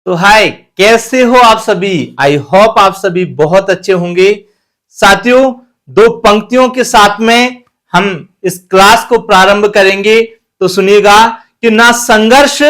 तो हाय, कैसे हो आप सभी। आई होप आप सभी बहुत अच्छे होंगे। साथियों, दो पंक्तियों के साथ में हम इस क्लास को प्रारंभ करेंगे। तो सुनिएगा कि ना संघर्ष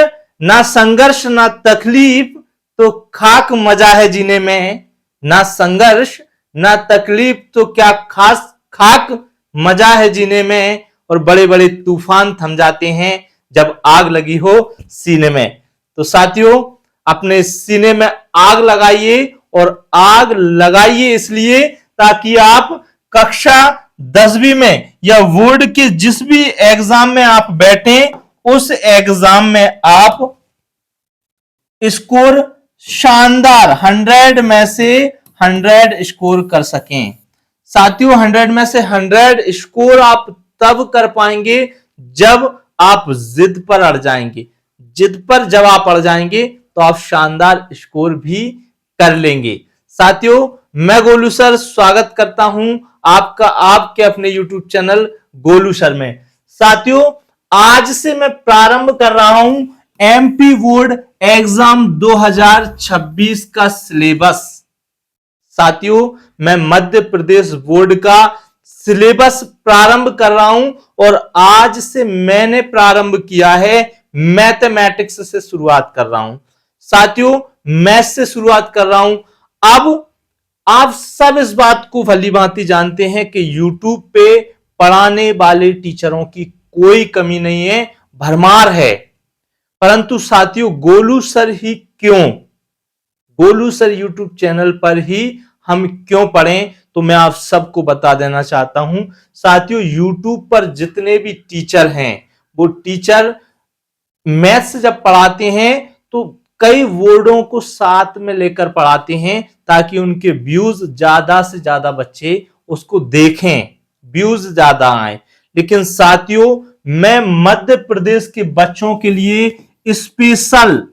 ना तकलीफ, तो खाक मजा है जीने में। ना संघर्ष ना तकलीफ, तो क्या खास खाक मजा है जीने में। और बड़े बड़े तूफान थम जाते हैं जब आग लगी हो सीने में। तो साथियों, अपने सीने में आग लगाइए, और आग लगाइए इसलिए ताकि आप कक्षा 10वीं में या बोर्ड के जिस भी एग्जाम में आप बैठे, उस एग्जाम में आप स्कोर शानदार 100 में से 100 स्कोर कर सकें। साथियों, 100 में से 100 स्कोर आप तब कर पाएंगे जब आप जिद पर अड़ जाएंगे। जिद पर जब आप अड़ जाएंगे तो आप शानदार स्कोर भी कर लेंगे। साथियों, मैं गोलू सर स्वागत करता हूं आपका आपके अपने YouTube चैनल गोलू सर में। साथियों, आज से मैं प्रारंभ कर रहा हूं एमपी बोर्ड एग्जाम 2026 का सिलेबस। साथियों, मैं मध्य प्रदेश बोर्ड का सिलेबस प्रारंभ कर रहा हूं, और आज से मैंने प्रारंभ किया है मैथमेटिक्स से शुरुआत कर रहा हूं। साथियों, मैथ से शुरुआत कर रहा हूं। अब आप सब इस बात को भली भांति जानते हैं कि YouTube पे पढ़ाने वाले टीचरों की कोई कमी नहीं है, भरमार है। परंतु साथियों, गोलू सर ही क्यों, गोलू सर YouTube चैनल पर ही हम क्यों पढ़ें, तो मैं आप सबको बता देना चाहता हूं। साथियों, YouTube पर जितने भी टीचर हैं, वो टीचर मैथ्स जब पढ़ाते हैं तो कई वर्डों को साथ में लेकर पढ़ाते हैं ताकि उनके व्यूज ज्यादा से ज्यादा बच्चे उसको देखें, व्यूज ज्यादा आए। लेकिन साथियों, मैं मध्य प्रदेश के बच्चों के लिए स्पेशल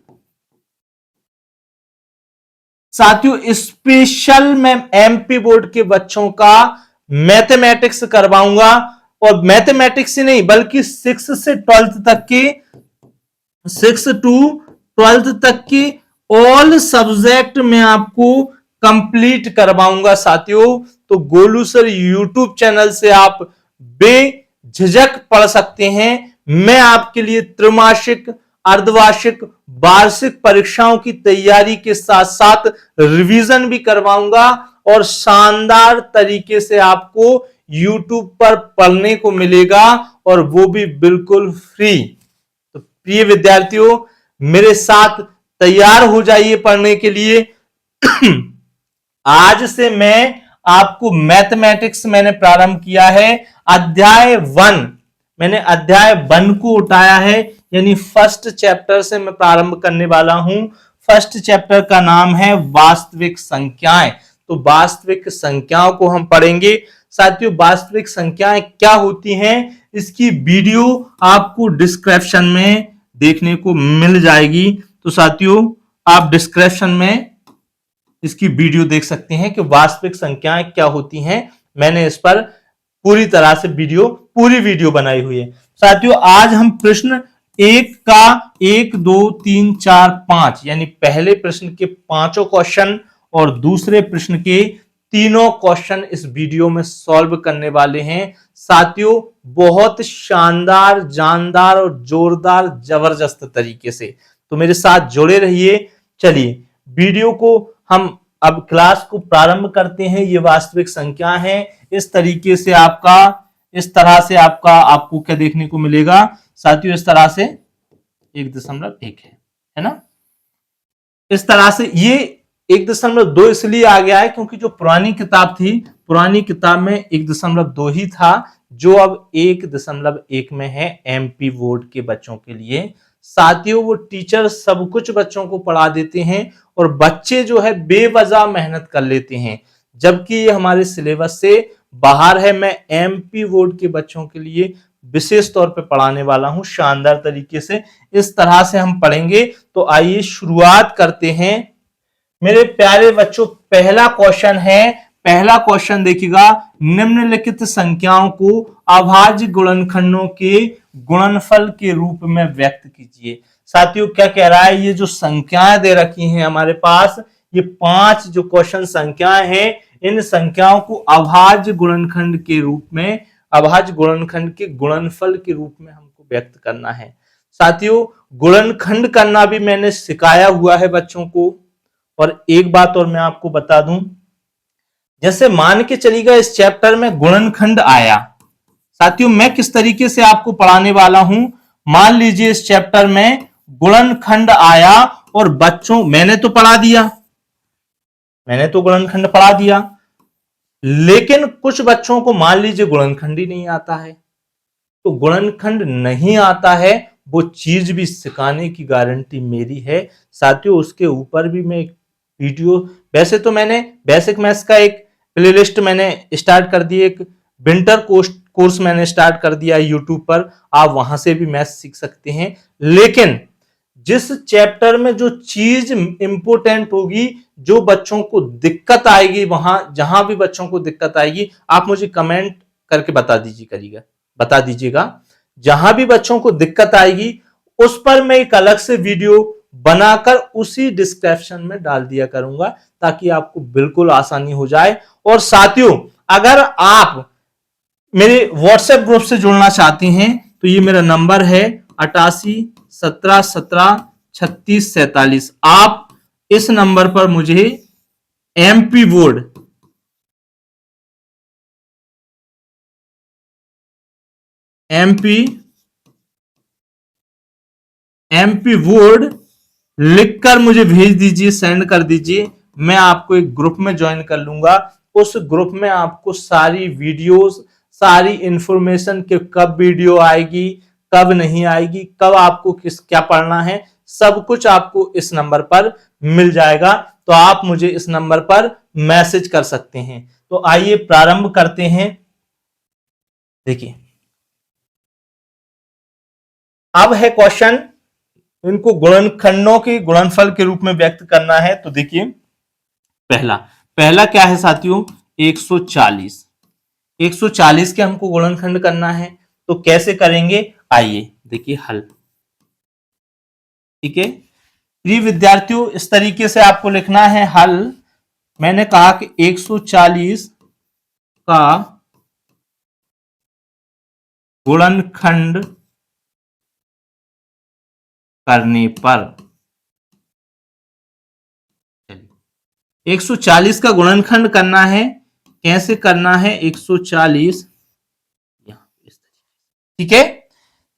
मैं एमपी बोर्ड के बच्चों का मैथमेटिक्स करवाऊंगा। और मैथमेटिक्स ही नहीं, बल्कि 6 से 12th तक की 6 टू 12th तक की ऑल सब्जेक्ट में आपको कंप्लीट करवाऊंगा। साथियों, तो गोलू सर यूट्यूब चैनल से आप बेझिझक पढ़ सकते हैं। मैं आपके लिए त्रैमासिक, अर्धवार्षिक, वार्षिक परीक्षाओं की तैयारी के साथ साथ रिवीजन भी करवाऊंगा, और शानदार तरीके से आपको YouTube पर पढ़ने को मिलेगा, और वो भी बिल्कुल फ्री। तो प्रिय विद्यार्थियों, मेरे साथ तैयार हो जाइए पढ़ने के लिए। आज से मैं आपको मैथमेटिक्स मैंने प्रारंभ किया है। अध्याय 1 मैंने अध्याय 1 को उठाया है, यानी फर्स्ट चैप्टर से मैं प्रारंभ करने वाला हूं। फर्स्ट चैप्टर का नाम है वास्तविक संख्याएं। तो वास्तविक संख्याओं को हम पढ़ेंगे। साथियों, वास्तविक संख्याएं क्या होती हैं, इसकी वीडियो आपको डिस्क्रिप्शन में देखने को मिल जाएगी। तो साथियों, आप डिस्क्रिप्शन में इसकी वीडियो देख सकते हैं कि वास्तविक संख्याएं क्या होती हैं। मैंने इस पर पूरी तरह से पूरी वीडियो बनाई हुई है। साथियों, आज हम प्रश्न 1 का 1 2 3 4 5 यानी पहले प्रश्न के 5 क्वेश्चन और दूसरे प्रश्न के 3 क्वेश्चन इस वीडियो में सॉल्व करने वाले हैं। साथियों, बहुत शानदार, जानदार और जोरदार, जबरदस्त तरीके से। तो मेरे साथ जुड़े रहिए। चलिए, वीडियो को हम अब क्लास को प्रारंभ करते हैं। ये वास्तविक संख्या है। इस तरह से आपको क्या देखने को मिलेगा साथियों, इस तरह से 1.1 है ना। इस तरह से ये 1.2 इसलिए आ गया है क्योंकि जो पुरानी किताब थी, पुरानी किताब में 1.2 ही था, जो अब 1.1 में है एमपी बोर्ड के बच्चों के लिए। साथियों, वो टीचर सब कुछ बच्चों को पढ़ा देते हैं और बच्चे जो है बेवजह मेहनत कर लेते हैं, जबकि ये हमारे सिलेबस से बाहर है। मैं एमपी बोर्ड के बच्चों के लिए विशेष तौर पे पढ़ाने वाला हूं, शानदार तरीके से। इस तरह से हम पढ़ेंगे। तो आइए शुरुआत करते हैं मेरे प्यारे बच्चों। पहला क्वेश्चन है पहला क्वेश्चन देखिएगा, निम्नलिखित संख्याओं को अभाज्य गुणनखंडों के गुणनफल के रूप में व्यक्त कीजिए। साथियों क्या कह रहा है, ये जो संख्याएं दे रखी हैं हमारे पास, ये 5 जो क्वेश्चन संख्याएं हैं, इन संख्याओं को अभाज्य गुणनखंड के रूप में, अभाज्य गुणनखंड के गुणनफल के रूप में हमको व्यक्त करना है। साथियों गुणनखंड करना भी मैंने सिखाया हुआ है बच्चों को। और एक बात और मैं आपको बता दूं, जैसे मान के चलिएगा इस चैप्टर में गुणनखंड आया, साथियों मैं किस तरीके से आपको पढ़ाने वाला हूं, मान लीजिए इस चैप्टर में गुणनखंड आया और बच्चों मैंने तो पढ़ा दिया, मैंने तो गुणनखंड पढ़ा दिया, लेकिन कुछ बच्चों को मान लीजिए गुणनखंड ही नहीं आता है। तो गुणनखंड नहीं आता है वो चीज भी सिखाने की गारंटी मेरी है। साथियों उसके ऊपर भी मैं एक वीडियो, वैसे तो मैंने बेसिक मैथ्स का एक प्लेलिस्ट मैंने स्टार्ट कर दी, एक विंटर कोर्स मैंने स्टार्ट कर दिया यूट्यूब पर, आप वहां से भी मैथ्स सीख सकते हैं। लेकिन जिस चैप्टर में जो चीज इंपोर्टेंट होगी, जो बच्चों को दिक्कत आएगी, वहां जहां भी बच्चों को दिक्कत आएगी आप मुझे कमेंट करके बता दीजिएगा, जहां भी बच्चों को दिक्कत आएगी उस पर मैं एक अलग से वीडियो बनाकर उसी डिस्क्रिप्शन में डाल दिया करूंगा, ताकि आपको बिल्कुल आसानी हो जाए। और साथियों अगर आप मेरे व्हाट्सएप ग्रुप से जुड़ना चाहते हैं तो ये मेरा नंबर है 88 17 17 36 47। आप इस नंबर पर मुझे एमपी बोर्ड, एमपी वर्ड लिखकर मुझे भेज दीजिए, सेंड कर दीजिए, मैं आपको एक ग्रुप में ज्वाइन कर लूंगा। उस ग्रुप में आपको सारी वीडियोस, सारी इंफॉर्मेशन कि कब वीडियो आएगी, कब नहीं आएगी, कब आपको क्या पढ़ना है, सब कुछ आपको इस नंबर पर मिल जाएगा। तो आप मुझे इस नंबर पर मैसेज कर सकते हैं। तो आइए प्रारंभ करते हैं। देखिए अब है क्वेश्चन, इनको गुणनखंडों के गुणनफल के रूप में व्यक्त करना है। तो देखिए पहला पहला क्या है साथियों, 140। 140 के हमको गुणनखंड करना है, तो कैसे करेंगे, आइए देखिए हल। ठीक है प्रिय विद्यार्थियों, इस तरीके से आपको लिखना है हल। मैंने कहा कि 140 का गुणनखंड करने पर, 140 का गुणनखंड करना है, कैसे करना है 140, ठीक है।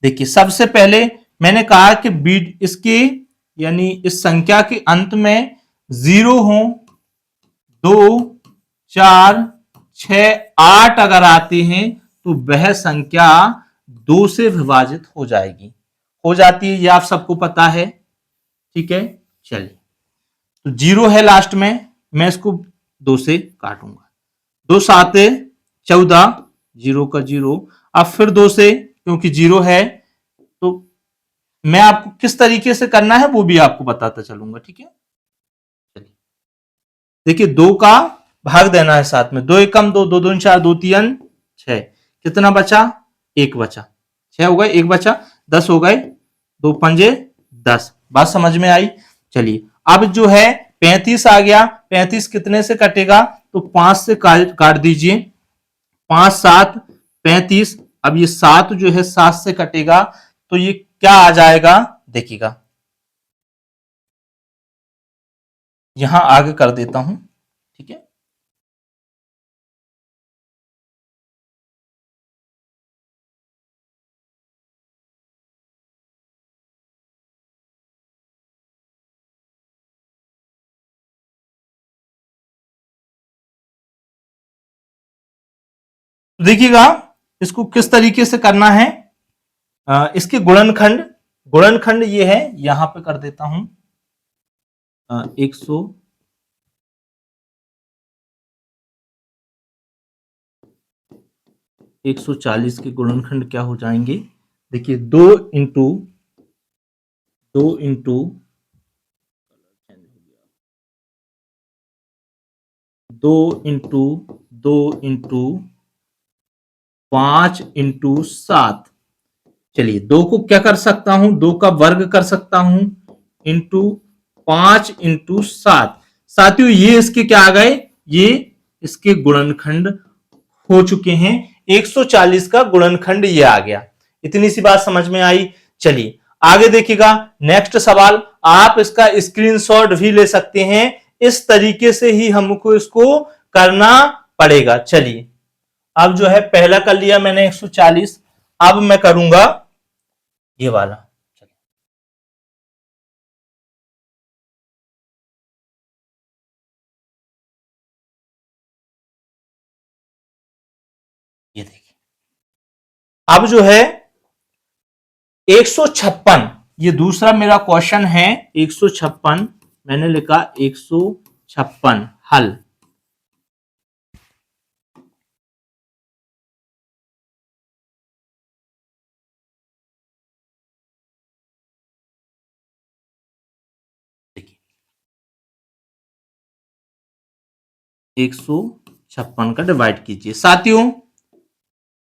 देखिए सबसे पहले मैंने कहा कि बीट इसके यानी इस संख्या के अंत में 0 हो, 2 4 6 8 अगर आते हैं तो वह संख्या 2 से विभाजित हो जाएगी, हो जाती है, ये आप सबको पता है। ठीक है चलिए, तो 0 है लास्ट में, मैं इसको 2 से काटूंगा, 2 7 14, 0 का 0, अब फिर 2 से, क्योंकि 0 है तो मैं आपको किस तरीके से करना है वो भी आपको बताता चलूंगा। ठीक है चलिए देखिए 2 का भाग देना है साथ में, 2 एकम 2, 2 दूनी 4, 2 तीन 6, कितना बचा, 1 बचा, 6 हो गए, 1 बचा, 10 हो गए, 2 पंजे 10। बात समझ में आई। चलिए अब जो है 35 आ गया, 35 कितने से कटेगा, तो 5 से काट दीजिए, 5 7 35, अब ये 7 जो है 7 से कटेगा, तो ये क्या आ जाएगा, देखिएगा यहां आगे कर देता हूं। ठीक है देखिएगा इसको किस तरीके से करना है। इसके गुणनखंड, गुणनखंड ये है, यहां पे कर देता हूं 140 के गुणनखंड क्या हो जाएंगे, देखिए 2 इंटू 2 इंटू 5 इंटू 7। चलिए, 2 को क्या कर सकता हूं, 2 का वर्ग कर सकता हूं इंटू 5 इंटू 7। साथियों, ये इसके क्या आ गए, ये इसके गुणनखंड हो चुके हैं। 140 का गुणनखंड ये आ गया। इतनी सी बात समझ में आई। चलिए आगे देखिएगा, नेक्स्ट सवाल। आप इसका स्क्रीनशॉट भी ले सकते हैं। इस तरीके से ही हमको इसको करना पड़ेगा। चलिए, अब जो है पहला कर लिया मैंने 140। अब मैं करूंगा ये वाला। ये देखिए, अब जो है 156, ये दूसरा मेरा क्वेश्चन है। 156 मैंने लिखा, 156 हल। देखिए, 156 का डिवाइड कीजिए। साथियों,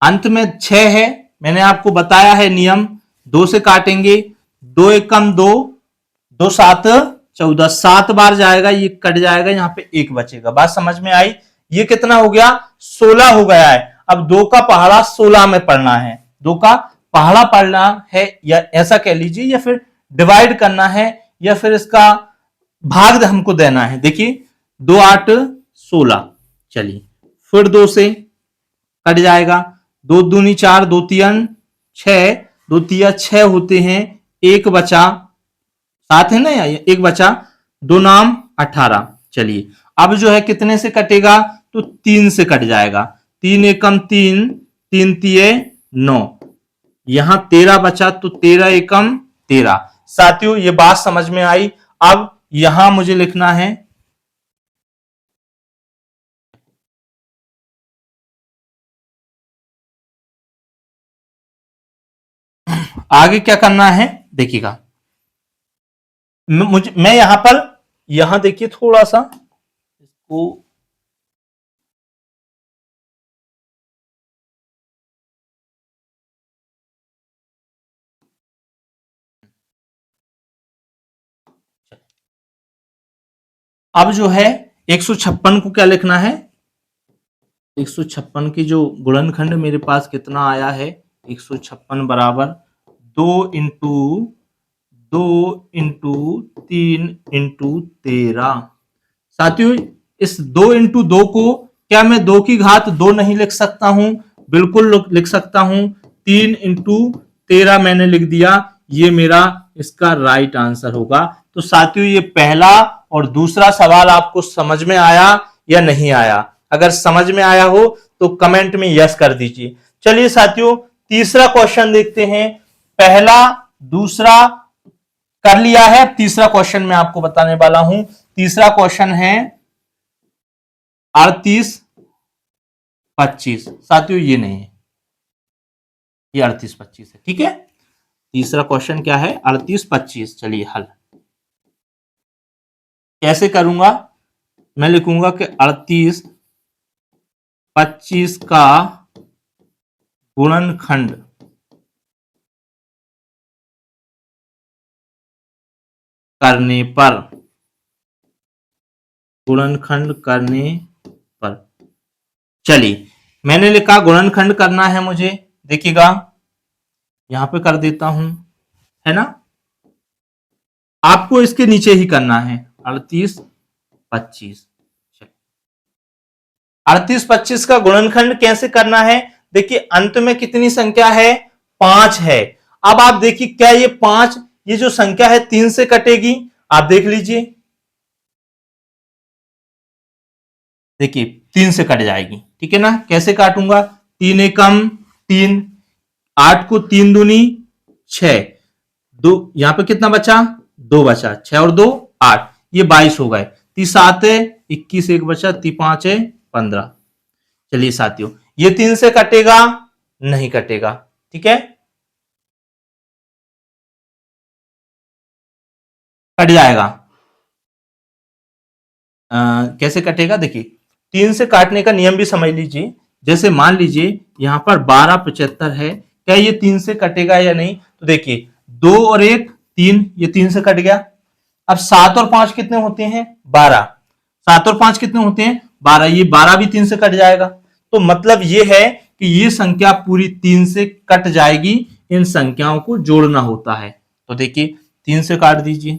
अंत में 6 है। मैंने आपको बताया है नियम, 2 से काटेंगे, 2 एकम 2, 2 7 14, 7 बार जाएगा, ये कट जाएगा, यहां पे 1 बचेगा। बात समझ में आई। ये कितना हो गया, 16 हो गया है। अब 2 का पहाड़ा 16 में पढ़ना है, 2 का पहाड़ा पढ़ना है, या ऐसा कह लीजिए, या फिर डिवाइड करना है, या फिर इसका भाग हमको देना है। देखिए, 2 8 16। चलिए, फिर 2 से कट जाएगा, 2 दूनी 4, 2 तीन 6, 2 तिया 6 होते हैं, 1 बचा, 7 है ना, या 1 बचा, 2 नाम 18। चलिए, अब जो है कितने से कटेगा, तो 3 से कट जाएगा। 3 एकम 3, 3 तिये 9, यहां 13 बचा, तो 13 एकम 13। साथियों, ये बात समझ में आई। अब यहां मुझे लिखना है, आगे क्या करना है देखिएगा। मैं यहां पर, यहां देखिए थोड़ा सा इसको, अब जो है 156 को क्या लिखना है, 156 की जो गुणनखंड मेरे पास कितना आया है, 156 बराबर 2 इंटू 3 इंटू 13। साथियों, इस 2 इंटू 2 को क्या मैं 2 की घात 2 नहीं लिख सकता हूं, बिल्कुल लिख सकता हूं। 3 इंटू 13 मैंने लिख दिया, ये मेरा इसका राइट आंसर होगा। तो साथियों, ये पहला और दूसरा सवाल आपको समझ में आया या नहीं आया? अगर समझ में आया हो तो कमेंट में यस कर दीजिए। चलिए साथियों, तीसरा क्वेश्चन देखते हैं। पहला दूसरा कर लिया है, तीसरा क्वेश्चन मैं आपको बताने वाला हूं। तीसरा क्वेश्चन है 38 25। साथियों, ये नहीं है, ये 38 25 है। ठीक है, तीसरा क्वेश्चन क्या है, 38 25। चलिए हल कैसे करूंगा, मैं लिखूंगा कि 38 25 का गुणनखंड करने पर, गुणनखंड करने पर, चलिए मैंने लिखा गुणनखंड करना है मुझे। देखिएगा, यहां पे कर देता हूं, है ना, आपको इसके नीचे ही करना है। 38 25, 38 25 का गुणनखंड कैसे करना है। देखिए, अंत में कितनी संख्या है, 5 है। अब आप देखिए, क्या ये 5, ये जो संख्या है 3 से कटेगी, आप देख लीजिए। देखिए, 3 से कट जाएगी, ठीक है ना। कैसे काटूंगा, 3 एकम 3, 8 को 3 दूनी 6, 2 यहां पे कितना बचा, 2 बचा, 6 और 2 8, ये 22 हो गए। 3 7 है 21, 1 बचा, 3 5 है 15। चलिए साथियों, ये 3 से कटेगा, नहीं कटेगा, ठीक है, कट जाएगा। कैसे कटेगा, देखिए 3 से काटने का नियम भी समझ लीजिए। जैसे मान लीजिए यहां पर 1275 है, क्या ये 3 से कटेगा या नहीं? तो देखिए 2 और 1 3, ये 3 से कट गया। अब 7 और 5 कितने होते हैं? 12। 7 और 5 कितने होते हैं? 12। ये 12 भी 3 से कट जाएगा। तो मतलब ये है कि ये संख्या पूरी 3 से कट जाएगी। इन संख्याओं को जोड़ना होता है। तो देखिए 3 से काट दीजिए,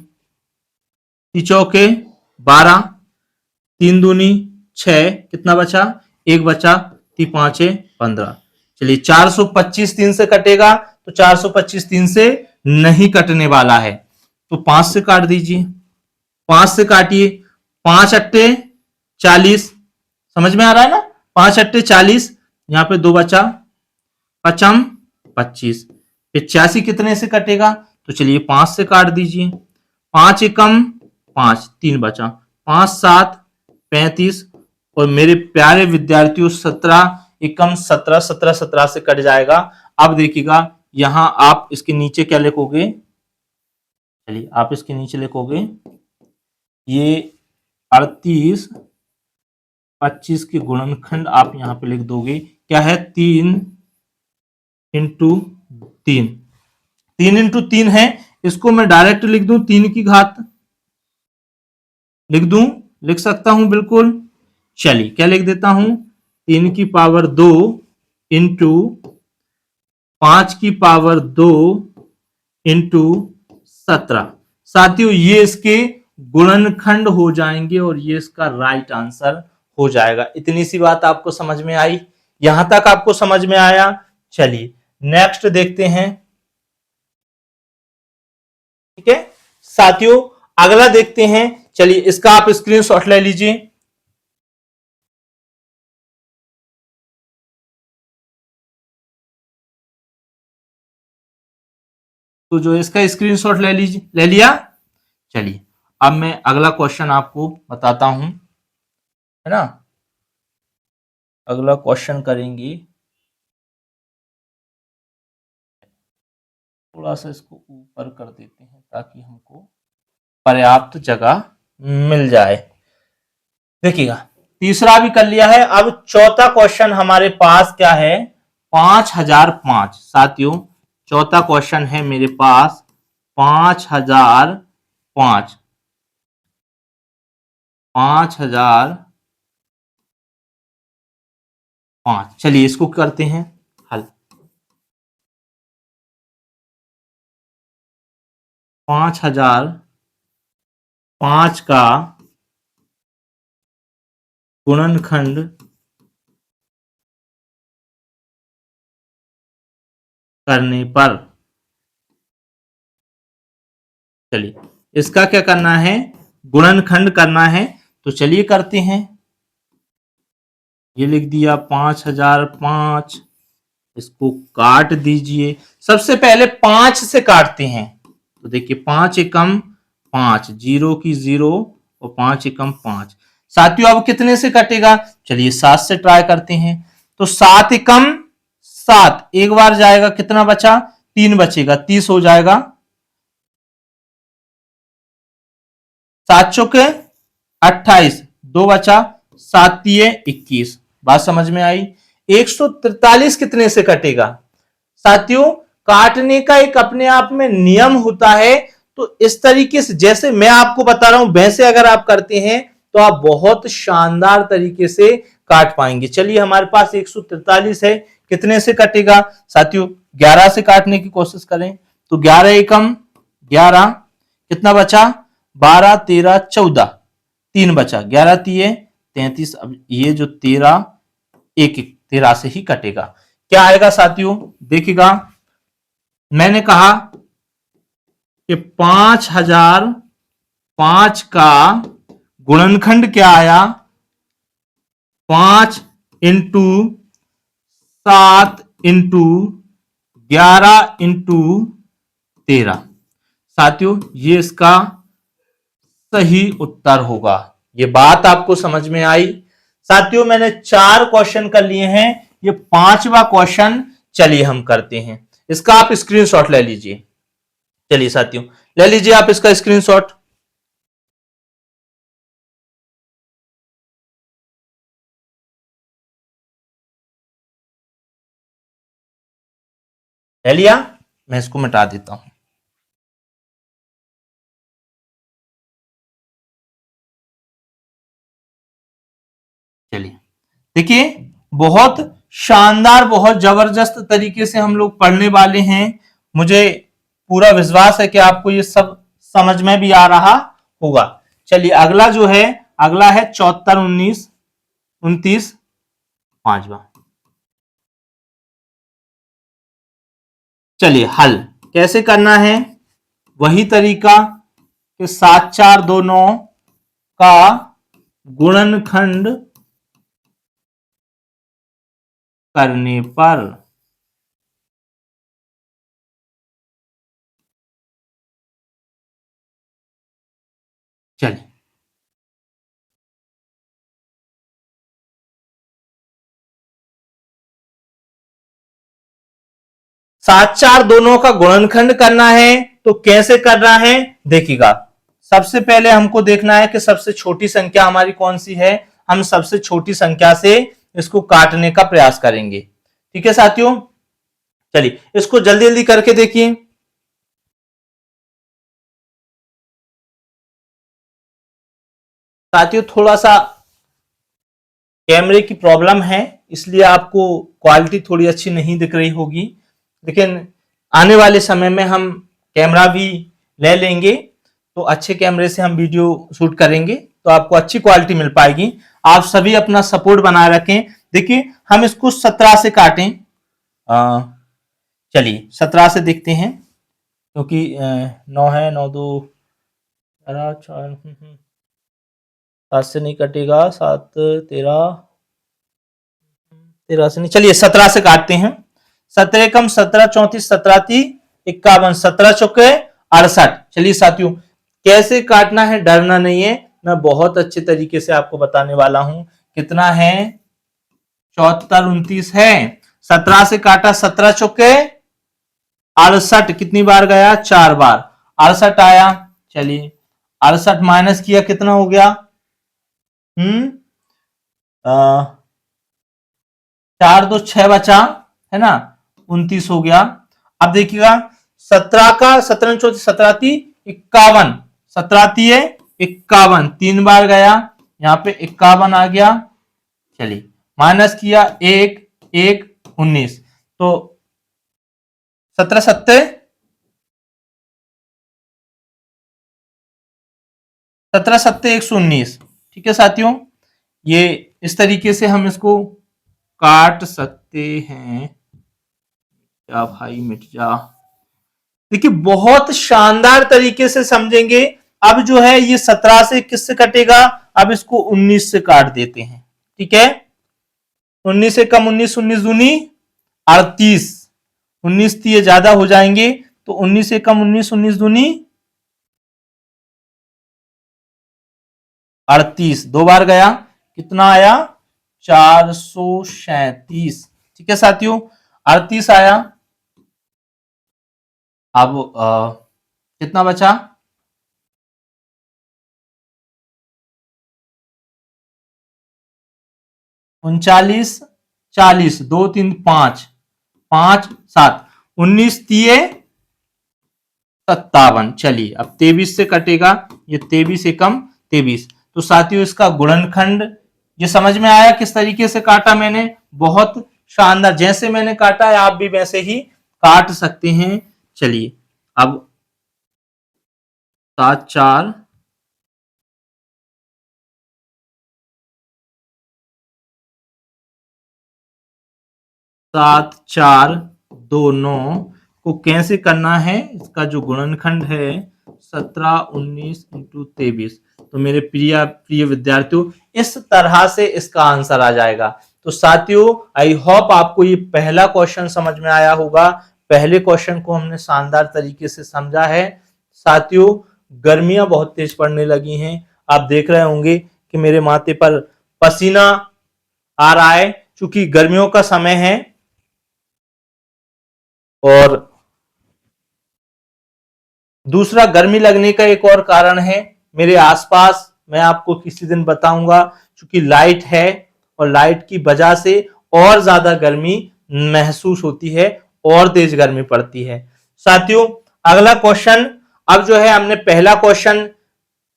3 चौके 12, 3 दूनी 6, कितना बचा? 1 बचा, 3 पांचे 15। चलिए 425 3 से कटेगा, तो 425 3 से नहीं कटने वाला है, तो 5 से काट दीजिए। 5 से काटिए, 5 अट्टे 40, समझ में आ रहा है ना? 5 अट्टे 40, यहां पे 2 बचा, पचम 25। 85 कितने से कटेगा? तो चलिए 5 से काट दीजिए। 5 एकम 5, 3 बचा, 5 7 35। और मेरे प्यारे विद्यार्थियों 17 एकम 17, 17 17 से कट जाएगा। अब देखिएगा यहां आप इसके नीचे क्या लिखोगे? चलिए आप इसके नीचे लिखोगे ये 38 25 के गुणनखंड आप यहां पे लिख दोगे। क्या है? 3 इंटू 3, 3 इंटू 3 है। इसको मैं डायरेक्ट लिख दूं 3 की घात, लिख दूं, लिख सकता हूं बिल्कुल। चलिए क्या लिख देता हूं? 3 की पावर 2 इंटू 5 की पावर 2 इंटू 17। साथियों ये इसके गुणनखंड हो जाएंगे और ये इसका राइट आंसर हो जाएगा। इतनी सी बात आपको समझ में आई? यहां तक आपको समझ में आया? चलिए नेक्स्ट देखते हैं। ठीक है साथियों, अगला देखते हैं। चलिए इसका आप स्क्रीनशॉट ले लीजिए। तो जो इसका स्क्रीनशॉट ले लीजिए, ले लिया। चलिए अब मैं अगला क्वेश्चन आपको बताता हूं, है ना? अगला क्वेश्चन करेंगे, थोड़ा सा इसको ऊपर कर देते हैं ताकि हमको पर्याप्त जगह मिल जाए। देखिएगा तीसरा भी कर लिया है। अब चौथा क्वेश्चन हमारे पास क्या है? 5005। साथियों चौथा क्वेश्चन है मेरे पास 5005। 5005। चलिए इसको करते हैं हल। 5005 का गुणनखंड करने पर, चलिए इसका क्या करना है? गुणनखंड करना है। तो चलिए करते हैं। ये लिख दिया 5005, इसको काट दीजिए। सबसे पहले 5 से काटते हैं। तो देखिए 5 एकम 5, 0 की 0 और 5 एकम 5। साथियों अब कितने से कटेगा? चलिए 7 से ट्राई करते हैं। तो 7 एकम 7, एक बार जाएगा, कितना बचा? 3 बचेगा, 30 हो जाएगा। 7 चौके 28, 2 बचा, 7 तिये 21। बात समझ में आई? 143 कितने से कटेगा? साथियों काटने का एक अपने आप में नियम होता है। तो इस तरीके से जैसे मैं आपको बता रहा हूं वैसे अगर आप करते हैं तो आप बहुत शानदार तरीके से काट पाएंगे। चलिए हमारे पास 143 है, कितने से कटेगा? साथियों 11 से काटने की कोशिश करें। तो 11 एकम 11, कितना बचा? 12 13 14, 3 बचा, 11 तिये 33। अब ये जो 13 एक 13 से ही कटेगा। क्या आएगा साथियों? देखिएगा मैंने कहा कि 5005 का गुणनखंड क्या आया? 5 इंटू 7 इंटू 11 इंटू 13। साथियों ये इसका सही उत्तर होगा। ये बात आपको समझ में आई? साथियों मैंने 4 क्वेश्चन कर लिए हैं, ये 5वां क्वेश्चन चलिए हम करते हैं। इसका आप स्क्रीनशॉट ले लीजिए। चलिए साथियों ले लीजिए आप इसका स्क्रीनशॉट। ले लिया, मैं इसको मिटा देता हूं। चलिए देखिए, बहुत शानदार, बहुत जबरदस्त तरीके से हम लोग पढ़ने वाले हैं। मुझे पूरा विश्वास है कि आपको ये सब समझ में भी आ रहा होगा। चलिए अगला जो है, अगला है 74, 19, 29, 5वां। चलिए हल कैसे करना है, वही तरीका कि 7, 4, 2, 9 का गुणनखंड करने पर चलिए 7, 4, 2, 9 का गुणनखंड करना है तो कैसे करना है देखिएगा। सबसे पहले हमको देखना है कि सबसे छोटी संख्या हमारी कौन सी है। हम सबसे छोटी संख्या से इसको काटने का प्रयास करेंगे। ठीक है साथियों, चलिए इसको जल्दी जल्दी करके देखिए। साथियों थोड़ा सा कैमरे की प्रॉब्लम है, इसलिए आपको क्वालिटी थोड़ी अच्छी नहीं दिख रही होगी, लेकिन आने वाले समय में हम कैमरा भी ले लेंगे तो अच्छे कैमरे से हम वीडियो शूट करेंगे तो आपको अच्छी क्वालिटी मिल पाएगी। आप सभी अपना सपोर्ट बनाए रखें। देखिए हम इसको 17 से काटें। चलिए 17 से देखते हैं, क्योंकि 9 है, 9 2 4 7 से नहीं कटेगा, 7 13 13 से नहीं। चलिए 17 से काटते हैं। 17 कम 17, 34, 17 ती 51, 17 चौके 68। चलिए साथियों कैसे काटना है डरना नहीं है, मैं बहुत अच्छे तरीके से आपको बताने वाला हूं। कितना है, 74, 29 है। 17 से काटा, 17 चौके 68, कितनी बार गया, 4 बार, 68 आया। चलिए 68 माइनस किया, कितना हो गया, 4 2 6 बचा है ना, 29 हो गया। अब देखिएगा 17 का 17 चौथी 17 ती 51, 17 ती है 51, 3 बार गया, यहाँ पे 51 आ गया। चलिए माइनस किया, 1 1 19, तो 17 सत्ते 17 सत्ते 119। ठीक है साथियों, ये इस तरीके से हम इसको काट सकते हैं। जा भाई मिट जा। देखिए बहुत शानदार तरीके से समझेंगे। अब जो है ये 17 से किससे कटेगा, अब इसको 19 से काट देते हैं। ठीक है, 19 से कम 19, 19 दूनी 38, 19 तीय ज्यादा हो जाएंगे तो 19 से कम 19, 19 दूनी 38, 2 बार गया, कितना आया, 437। ठीक है साथियों, 38 आया। अब कितना बचा, 39 40, 2 3 5 5 7, 19 तीय 57। चलिए अब 23 से कटेगा, ये 23 से कम 23, तो साथियों इसका गुणनखंड ये समझ में आया किस तरीके से काटा मैंने। बहुत शानदार, जैसे मैंने काटा है आप भी वैसे ही काट सकते हैं। चलिए अब 7 4 7 4 2 9 को कैसे करना है, इसका जो गुणनखंड है 17 19 इंटू 23। तो मेरे प्रिय विद्यार्थियों इस तरह से इसका आंसर आ जाएगा। तो साथियों आई होप आपको ये पहला क्वेश्चन समझ में आया होगा। पहले क्वेश्चन को हमने शानदार तरीके से समझा है। साथियों गर्मियां बहुत तेज पड़ने लगी हैं, आप देख रहे होंगे कि मेरे माथे पर पसीना आ रहा है, क्योंकि गर्मियों का समय है। और दूसरा गर्मी लगने का एक और कारण है मेरे आसपास, मैं आपको किसी दिन बताऊंगा, क्योंकि लाइट है और लाइट की वजह से और ज्यादा गर्मी महसूस होती है और तेज गर्मी पड़ती है। साथियों अगला क्वेश्चन, अब जो है हमने पहला क्वेश्चन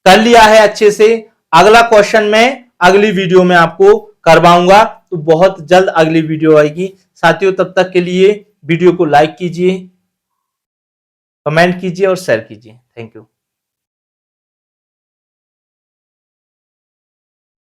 कर लिया है अच्छे से, अगला क्वेश्चन मैं अगली वीडियो में आपको करवाऊंगा, तो बहुत जल्द अगली वीडियो आएगी। साथियों तब तक के लिए वीडियो को लाइक कीजिए, कमेंट कीजिए और शेयर कीजिए। Thank you.